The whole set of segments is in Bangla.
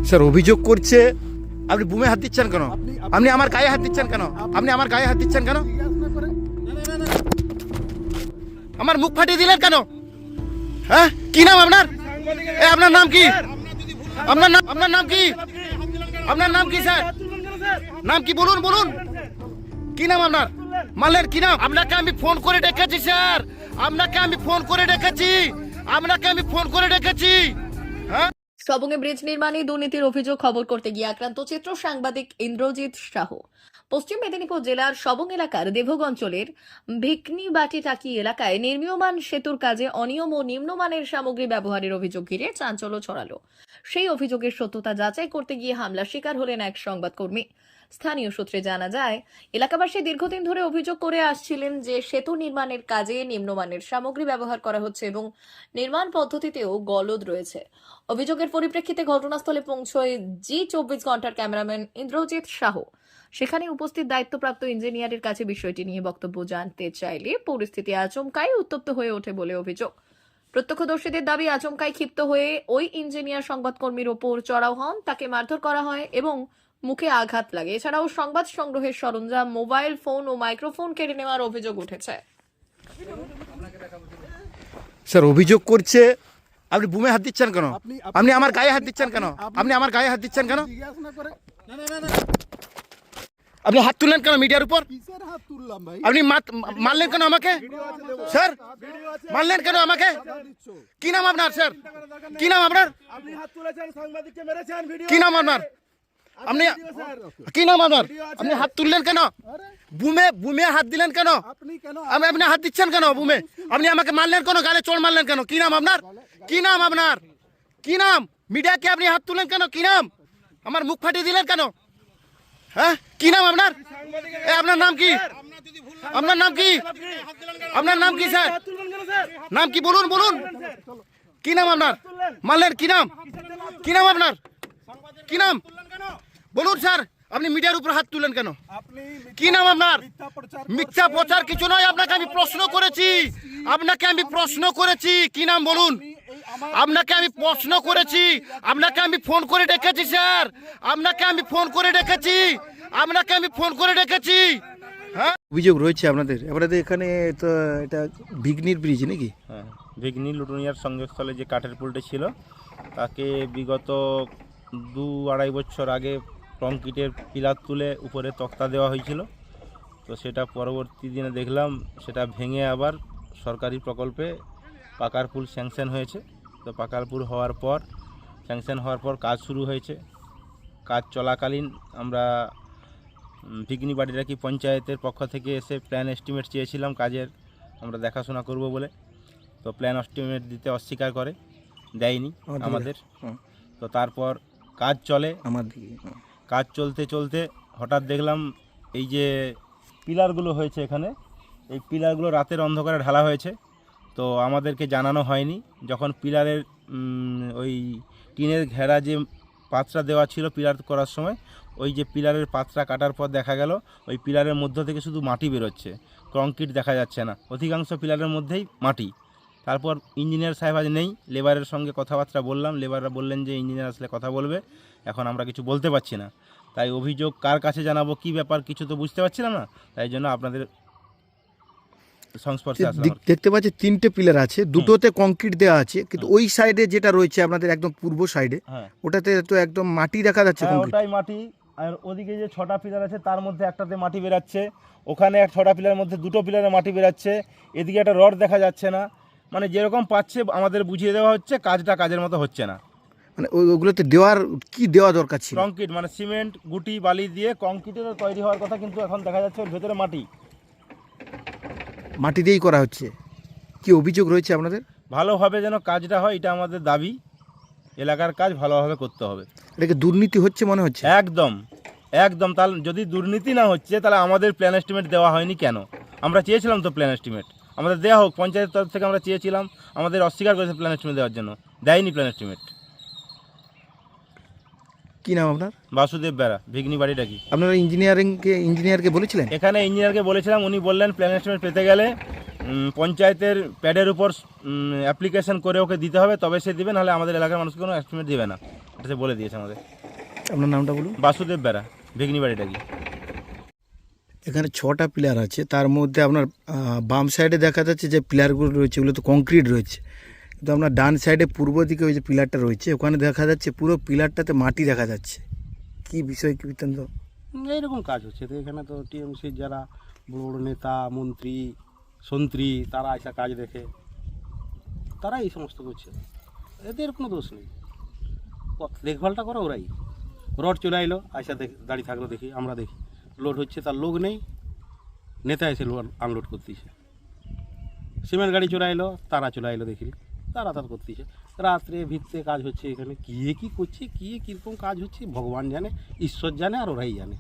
স্যার অভিযোগ করছে আপনি বুমে হাত দিচ্ছেন কেন? আপনি আমার গায়ে হাত দিচ্ছেন কেন? আপনি আমার গায়ে হাত দিচ্ছেন কেন? আমার মুখ ফাটিয়ে দিলেন কেন? হ্যাঁ, কি নাম আপনার? আপনার নাম কি? আপনার নাম কি? আপনার নাম কি স্যার? নাম কি বলুন বলুন। কি নাম আপনার? মারলেন কি নাম? আপনাকে আমি ফোন করে ডেকেছি স্যার, আপনাকে আমি ফোন করে ডেকেছি। হ্যাঁ, সবংয়ে ব্রিজ নির্মাণে দুর্নীতির অভিযোগ খবর করতে গিয়ে আক্রান্ত চিত্র সাংবাদিক ইন্দ্রজিৎ শাহ। পশ্চিম মেদিনীপুর জেলার সবং এলাকার দেভোগ অঞ্চলের ভিকনিবাটি টাকি এলাকায় নির্মীয়মান সেতুর কাজে অনিয়ম ও নিম্নমানের সামগ্রী ব্যবহারের অভিযোগ ঘিরে চাঞ্চল্য ছড়ালো। সেই অভিযোগের সত্যতা যাচাই করতে গিয়ে হামলার শিকার হলেন এক সংবাদকর্মী। স্থানীয় সূত্রে জানা যায়, এলাকাবাসী দীর্ঘদিন ধরে অভিযোগ করে আসছিলেন যে সেতু নির্মাণের কাজে নিম্নমানের সামগ্রী ব্যবহার করা হচ্ছে এবং নির্মাণ পদ্ধতিতেও গলদ রয়েছে। অভিযোগের পরিপ্রেক্ষিতে ঘটনাস্থলে পৌঁছয় জি24 ঘন্টার ক্যামেরাম্যান ইন্দ্রজিৎ শাহ। সেখানে উপস্থিত দায়িত্বপ্রাপ্ত ইঞ্জিনিয়ারের কাছে বিষয়টি নিয়ে বক্তব্য জানতে চাইলে পরিস্থিতি আচমকাই উত্তপ্ত হয়ে ওঠে বলে অভিযোগ। প্রত্যক্ষদর্শীদের দাবি, আচমকাই ক্ষিপ্ত হয়ে ওই ইঞ্জিনিয়ার সংবাদকর্মীর ওপর চড়াও হন, তাকে মারধর করা হয় এবং মুখে আঘাত লাগে। এছাড়াও সংবাদ সংগ্রহের সরঞ্জাম, মোবাইল ফোন ও মাইক্রোফোন কেড়ে নেওয়ার অভিযোগ উঠেছে। স্যার অভিযোগ করছে আপনি বুমে হাত দিচ্ছেন কেন? আপনি আমার গায়ে হাত দিচ্ছেন কেন? আপনি আমার গায়ে হাত দিচ্ছেন কেন? আপনি হাত তুললেন কেন মিডিয়ার উপর? আপনি মারলেন কেন আমাকে? স্যার মারলেন কেন আমাকে? কি নাম আপনার স্যার? কি নাম আপনার? কি নাম আপনার? আপনি কি নাম আপনার? আপনি হাত তুললেন কেন? বুমে হাত দিলেন কেন? আপনি হাত দিচ্ছেন কেন বুমে? আপনি আমাকে মারলেন কেন? গালে চোট মারলেন কেন? কি নাম আপনার? কি নাম আপনার? কি নাম? মিডিয়াকে আপনি হাত তুললেন কেন? কি নাম? আমার মুখ ফাটিয়ে দিলেন কেন? হ্যাঁ, কি নাম আপনার? আপনার নাম কি? আপনার নাম কি? আপনার নাম কি স্যার? নাম কি বলুন বলুন। কি নাম আপনার? মারলেন কি নাম? কি নাম আপনার? কি নাম বলুন স্যার। আপনি মিডিয়ার উপর হাত তুলেন কেন? কি নাম আপনার? মিথ্যা প্রচার কিছু নয়। আপনাকে আমি প্রশ্ন করেছি, কি নাম বলুন? আপনাকে আমি প্রশ্ন করেছি, আপনাকে আমি ফোন করে ডেকেছি স্যার, আপনাকে আমি ফোন করে ডেকেছি। হ্যাঁ, অভিযোগ রয়েছে আপনাদের এখানে তো এটা ভিগনির ব্রিজ নাকি? হ্যাঁ, ভিগনি লুটুনিয়ার সংযোগস্থলে যে কাঠের পুলটি ছিল তাকে বিগত 2-2.5 বছর আগে কংক্রিটের পিলার তুলে উপরে তক্তা দেওয়া হয়েছিল। তো সেটা পরবর্তী দিনে দেখলাম সেটা ভেঙে আবার সরকারি প্রকল্পে পাকার পুল স্যাংশন হয়েছে। তো পাকার পুল স্যাংশন হওয়ার পর কাজ শুরু হয়েছে। কাজ চলাকালীন আমরা ভিগনিবাটি টাকি পঞ্চায়েতের পক্ষ থেকে এসে প্ল্যান এস্টিমেট চেয়েছিলাম কাজের, আমরা দেখাশোনা করব বলে। তো প্ল্যান এস্টিমেট দিতে অস্বীকার করে, দেয়নি আমাদের। তো তারপর কাজ চলে, কাজ চলতে হঠাৎ দেখলাম এই যে পিলারগুলো হয়েছে এখানে, এই পিলারগুলো রাতের অন্ধকারে ঢালা হয়েছে। তো আমাদেরকে জানানো হয়নি। যখন পিলারের ওই টিনের ঘেরা যে পাতটা দেওয়া ছিল পিলার করার সময়, ওই যে পিলারের পাতটা কাটার পর দেখা গেল ওই পিলারের মধ্য থেকে শুধু মাটি বেরোচ্ছে, কংক্রিট দেখা যাচ্ছে না, অধিকাংশ পিলারের মধ্যেই মাটি। তারপর ইঞ্জিনিয়ার সাহেব আজ নেই, লেবারের সঙ্গে কথাবার্তা বললাম, লেবাররা বললেন যে ইঞ্জিনিয়ার আসলে কথা বলবে, এখন আমরা কিছু বলতে পারছি না। তাই অভিযোগ কার কাছে জানাবো, কি ব্যাপার কিছু তো বুঝতে পারছিলাম না, তাই জন্য আপনাদের সংস্পর্শে আসলাম। দেখতে পাচ্ছি 3টে পিলার আছে, দুটোতে কংক্রিট দেওয়া আছে, কিন্তু ওই সাইডে যেটা রয়েছে আপনাদের একদম পূর্ব সাইডে, ওটাতে তো একদম মাটি দেখা যাচ্ছে। ওটাই মাটি। আর ওদিকে যে 6টা পিলার আছে তার মধ্যে একটাতে মাটি বেরাচ্ছে, ওখানে 6টা পিলারের মধ্যে 2টো পিলারে মাটি বেরাচ্ছে, এদিকে একটা রড দেখা যাচ্ছে না। মানে যেরকম পাচ্ছে আমাদের বুঝিয়ে দেওয়া হচ্ছে, কাজটা কাজের মতো হচ্ছে না। মানে ওগুলোতে দেওয়া দরকার ছিল কংক্রিট, মানে সিমেন্ট গুটি বালি দিয়ে কংক্রিটের তৈরি হওয়ার কথা, কিন্তু এখন দেখা যাচ্ছে ওর ভেতরে মাটি দিয়েই করা হচ্ছে। কি অভিযোগ রয়েছে আপনাদের? ভালোভাবে যেন কাজটা হয়, এটা আমাদের দাবি। এলাকার কাজ ভালোভাবে করতে হবে। এটাকে দুর্নীতি হচ্ছে মনে হচ্ছে? একদম। তাহলে যদি দুর্নীতি না হচ্ছে তাহলে আমাদের প্ল্যান এস্টিমেট দেওয়া হয়নি কেন? আমরা চেয়েছিলাম তো প্ল্যান এস্টিমেট, আমাদের দেওয়া হোক। পঞ্চায়েতের তরফ থেকে আমরা চেয়েছিলাম, আমাদের অস্বীকার করেছে প্ল্যান এস্টিমেট দেওয়ার জন্য, দেয়নি প্ল্যান এস্টিমেট। কি নাম আপনার? বাসুদেব বেরা, ভিগনিবাটি টাকি। আপনারা ইঞ্জিনিয়ারকে বলেছিলেন? এখানে ইঞ্জিনিয়ারকে বলেছিলাম, উনি বললেন প্ল্যান এস্টিমেট পেতে গেলে পঞ্চায়েতের প্যাডের উপর অ্যাপ্লিকেশন করে ওকে দিতে হবে, তবে সে দিবে, নাহলে আমাদের এলাকার মানুষকে কোনো এস্টিমেট দেবে না। সে বলে দিয়েছে আমাদের। আপনার নামটা বলুন। বাসুদেব বেড়া, ভিগনি বাড়িটা কি। এখানে 6টা পিলার আছে, তার মধ্যে আপনার বাম সাইডে দেখা যাচ্ছে যে পিলারগুলো রয়েছে ওগুলো তো কংক্রিট রয়েছে, কিন্তু আপনার ডান সাইডে পূর্ব দিকে ওই যে পিলারটা রয়েছে ওখানে দেখা যাচ্ছে পুরো পিলারটাতে মাটি দেখা যাচ্ছে। কি বিষয়, কি বৃত্তান্ত? এইরকম কাজ হচ্ছে। তো এখানে তো টিএমসির যারা বড় বড় নেতা, মন্ত্রী, সন্ত্রী, তারা এসে কাজ দেখে, তারা এই সমস্ত করছে। এদের কোনো দোষ নেই, দেখভালটা করো ওরাই। রড চলে আইলো, আইসা দাঁড়িয়ে থাকলো, দেখি আমরা দেখি লোড হচ্ছে, তার লোক নেই, নেতা এসে লোড আনলোড করতেছে। সিমেন্ট গাড়ি চলে আইলো, তারা চলে আইলো, দেখি তারা তার করতেছে। রাত্রে ভিত্তে কাজ হচ্ছে এখানে, কী করছে, কীরকম কাজ হচ্ছে ভগবান জানে, ঈশ্বর জানে, আর ওরাই জানে,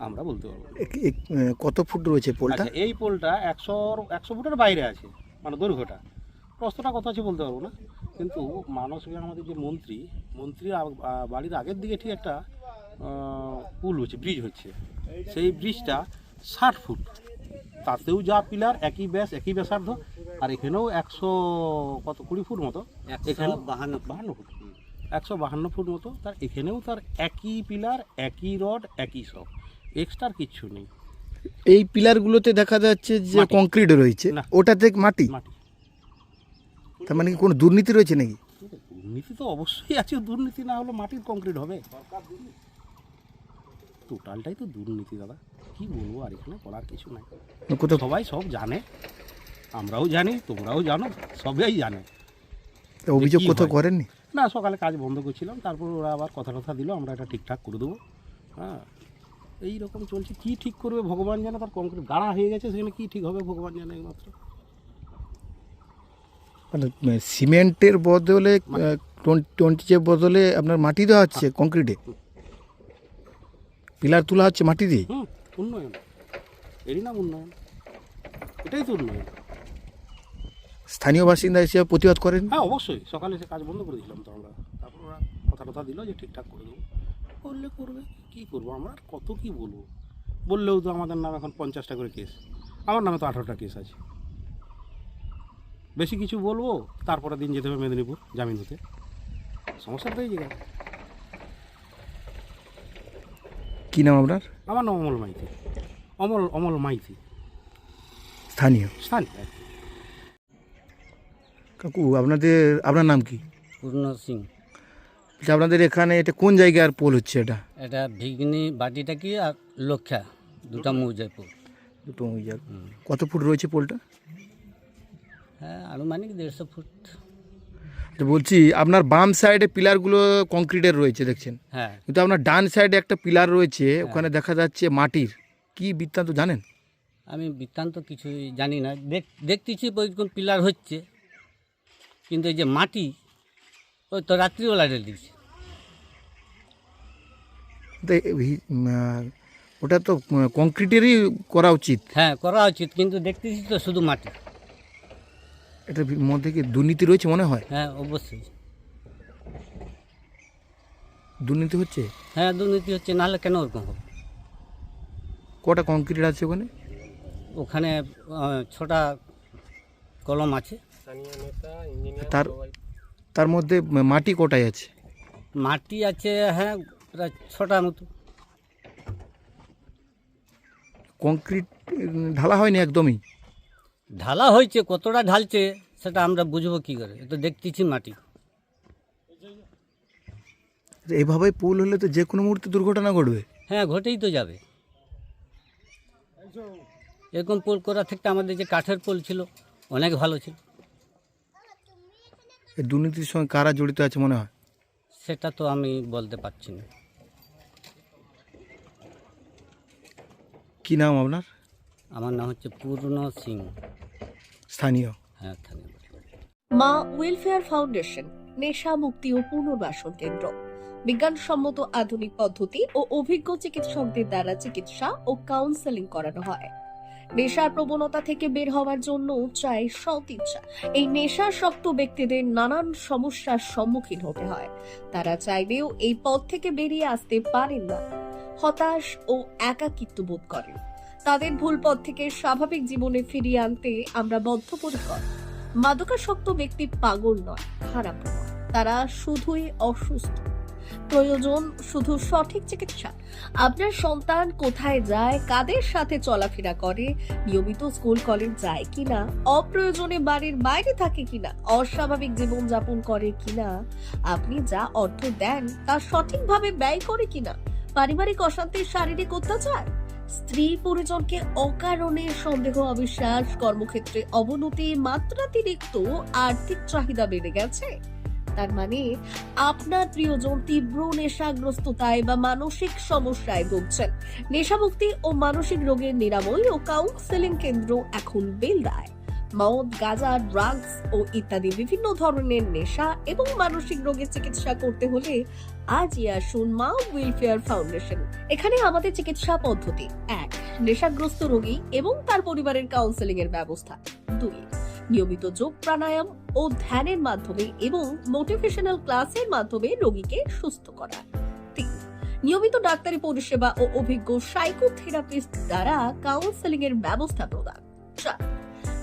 আমরা বলতে পারবো না। কত ফুট রয়েছে পোলটা? আচ্ছা, এই পোলটা 100 ফুটের বাইরে আছে, মানে দৈর্ঘ্যটা। প্রস্তটা কত আছে বলতে পারবো না, কিন্তু মানস বিহার আমাদের যে মন্ত্রী বাড়ির আগের দিকে ঠিক একটা পুল হচ্ছে, ব্রিজ হচ্ছে, সেই ব্রিজটা 60 ফুট, তাতেও যা পিলার একই ব্যাস, একই ব্যাসার্ধ, আর এখানেও 120 ফুট মতো, এখানে 52 ফুট, 152 ফুট মতো, তার এখানেও তার একই পিলার, একই রড, একই সব, এক্সট্রা কিচ্ছু নেই। এই পিলারগুলোতে দেখা যাচ্ছে যে মাটি। কংক্রিট রয়েছে, না। ওটাতে মাটি। মাটি। তার মানে কি কোনো দুর্নীতি রয়েছে নাকি? দুর্নীতি তো অবশ্যই আছে, দুর্নীতি না হলে মাটির কংক্রিট হবে? টোটালটাই তো দুর্নীতি দাদা, কি বলবো, আর এখানে করার কিছু নাই। কোথাও সবাই সব জানে, আমরাও জানি, তোমরাও জানো, সবাই জানে। অভিযোগ কি কোথাও হয়? করেননি? না, সকালে কাজ বন্ধ করছিলাম, তারপর ওরা আবার কথা দিল, আমরা এটা ঠিকঠাক করে দেবো। হ্যাঁ, এই রকম চলছে। কি ঠিক করবে ভগবান জানে, তার কংক্রিট গাড়া হয়ে গেছে, সেখানে কি ঠিক হবে ভগবান জানে একমাত্র। মানে সিমেন্টের বদলে 20 বদলে আপনার মাটি দেওয়া হচ্ছে কংক্রিটে, পিলার তোলা হচ্ছে মাটি দিয়ে। উন্নয়ন, এরই নাম উন্নয়ন, এটাই তো উন্নয়ন। স্থানীয় বাসিন্দা হিসেবে প্রতিবাদ করেন? হ্যাঁ, অবশ্যই, সকালে সে কাজ বন্ধ করে দিলাম তো আমরা, তারপর ওরা কথা দিল যে ঠিকঠাক করে দেবো, করলে করবে, কী করবো আমরা, আর কত কী বলবো। বললেও তো আমাদের নাম এখন 50টা করে কেস, আমার নামে তো 18টা কেস আছে। বেশি কিছু বলবো, তারপরে দিন যেতে হবে মেদিনীপুর জামিন হতে, সমস্যাটা এই জায়গায়। কি নাম আপনার? আমার নাম অমল মাইতি, অমল মাইতি, স্থানীয়। স্থানীয়। কাকু আপনার নাম কি? পূর্ণ সিং। বলছি, আপনাদের এখানে এটা কোন জায়গার পোল হচ্ছে? এটা ভিগনি বাটিটা কি আর লক্ষা, দুটা মৌজাপুর। দুটো জায়গা। কত ফুট রয়েছে পোলটা? হ্যাঁ, আনুমানিক 150 ফুট। তো বলছি, আপনার বাম সাইডে পিলারগুলো কংক্রিটের রয়েছে দেখছেন, হ্যাঁ, কিন্তু আপনার ডান সাইডে একটা পিলার রয়েছে, ওখানে দেখা যাচ্ছে মাটির। কি বৃত্তান্ত জানেন? আমি বৃত্তান্ত কিছুই জানি না, দেখতেছি ওইরকম পিলার হচ্ছে, কিন্তু এই যে মাটি, ওই তো রাত্রিবেলা ঢেলে দিচ্ছে। তো ওটা তো কংক্রিটেরই করা উচিত। হ্যাঁ, করা উচিত, কিন্তু দেখতেছি তো শুধু মাটি। এটার মধ্যে কি দুর্নীতি রয়েছে মনে হয়? হ্যাঁ, অবশ্যই দুর্নীতি হচ্ছে। হ্যাঁ, দুর্নীতি হচ্ছে, নাহলে কেন ওরকম হবে? কটা কংক্রিট আছে ওখানে? ওখানে 6টা কলম আছে। তার মধ্যে মাটি কটাই আছে? মাটি আছে, হ্যাঁ, প্রায় 6টা মতো। কংক্রিট ঢালা হয়নি একদমই? ঢালা হয়েছে, কতটা ঢালছে সেটা আমরা বুঝবো কী করে, তো দেখতেছি মাটি। এভাবে পুল হলে তো যে কোনো মুহূর্তে দুর্ঘটনা ঘটবে। হ্যাঁ, ঘটেই তো যাবে। এরকম পোল করা থেকে আমাদের যে কাঠের পোল ছিল অনেক ভালো ছিল। এই দুর্নীতির সঙ্গে কারা জড়িত আছে মনে হয়? সেটা তো আমি বলতে পারছি না। কি নাম আপনার? আমার নাম হচ্ছে পূর্ণ সিং। স্থানীয়? হ্যাঁ, ধন্যবাদ। মা ওয়েলফেয়ার ফাউন্ডেশন নেশা মুক্তি ও পুনর্বাসন কেন্দ্র বিজ্ঞানসম্মত আধুনিক পদ্ধতি ও অভিজ্ঞ চিকিৎসকদের দ্বারা চিকিৎসা ও কাউন্সেলিং করানো হয়। নেশার প্রবণতা থেকে বের হওয়ার জন্য চাই সৎ ইচ্ছা। এই নেশাসক্ত ব্যক্তিদের নানান সমস্যার সম্মুখীন হতে হয়, তারা চাইলেও এই পথ থেকে বেরিয়ে আসতে পারেন না, হতাশ ও একাকিত্ব বোধ করেন। তাদের ভুল পথ থেকে স্বাভাবিক জীবনে ফিরিয়ে আনতে আমরা বদ্ধপরিকর। মাদকাসক্ত ব্যক্তি পাগল নয়, খারাপ নয়, তারা শুধুই অসুস্থ। প্রয়োজন শুধু সঠিক চিকিৎসা। আপনার সন্তান কোথায় যায়, কাদের সাথে চলাফেরা করে, নিয়মিত স্কুল কলেজ যায় কিনা, অপ্রয়োজনে বাড়ির বাইরে থাকে কিনা, অস্বাভাবিক জীবনযাপন করে কিনা, আপনি যা অর্থ দেন তা সঠিকভাবে ব্যয় করে কিনা, পারিবারিক অশান্তি, শারীরিক অত্যাচার, স্ত্রী পরিজনকে অকারণে সন্দেহ, অবিশ্বাস, কর্মক্ষেত্রে অবনতি, মাত্রাতিরিক্ত আর্থিক চাহিদা বেড়ে গেছে, তার মানে আপনার প্রিয়জন তীব্র নেশাগ্রস্ততায় বা মানসিক সমস্যায় ভুগছেন। নেশামুক্তি ও মানসিক রোগের নিরাময় ও কাউন্সেলিং কেন্দ্র এখন বেলদায়। মদ, গাঁজা, ড্রাগস ও ইত্যাদি বিভিন্ন ধরনের নেশা এবং মানসিক রোগের চিকিৎসা করতে হলে আজই আসুন মা ওয়েলফেয়ার ফাউন্ডেশন। এখানে আমাদের চিকিৎসা পদ্ধতি: 1. নেশাগ্রস্ত রোগী এবং তার পরিবারের কাউন্সেলিং এর ব্যবস্থা। 2. নিয়মিত যোগ, প্রাণায়াম ও ধ্যানের মাধ্যমে এবং মোটিভেশনাল ক্লাসের মাধ্যমে রোগীকে সুস্থ করা। 3. নিয়মিত ডাক্তারি পরিষেবা ও অভিজ্ঞ সাইকোথেরাপিস্ট দ্বারা কাউন্সেলিং এর ব্যবস্থা প্রদান। 4.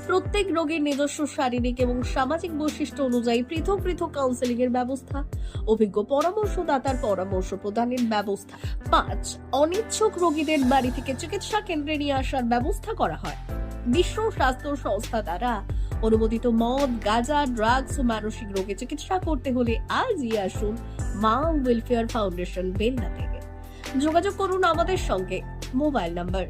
প্রত্যেক রোগীর নিজস্ব শারীরিক এবং সামাজিক বৈশিষ্ট্য অনুযায়ী পৃথক পৃথক কাউন্সেলিং এর ব্যবস্থা, অভিজ্ঞ পরামর্শদাতার পরামর্শ প্রদানের ব্যবস্থা। 5. অনিচ্ছুক রোগীদের বাড়ি থেকে চিকিৎসা কেন্দ্রে নিয়ে আসার ব্যবস্থা করা হয়। বিশ্ব স্বাস্থ্য সংস্থা দ্বারা অনুমোদিত মদ, গাঁজা, ড্রাগস ও মানসিক রোগে চিকিৎসা করতে হলে আজই আসুন মা ওয়েলফেয়ার ফাউন্ডেশন, বেলদা থেকে। যোগাযোগ করুন আমাদের সঙ্গে। Mobile number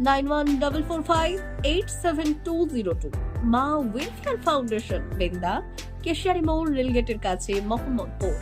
9144587202। মা ওয়েলফেয়ার ফাউন্ডেশন, বেলদা, কেশিয়ারি মোড়, রেলগেটের কাছে, মোহাম্মদপুর।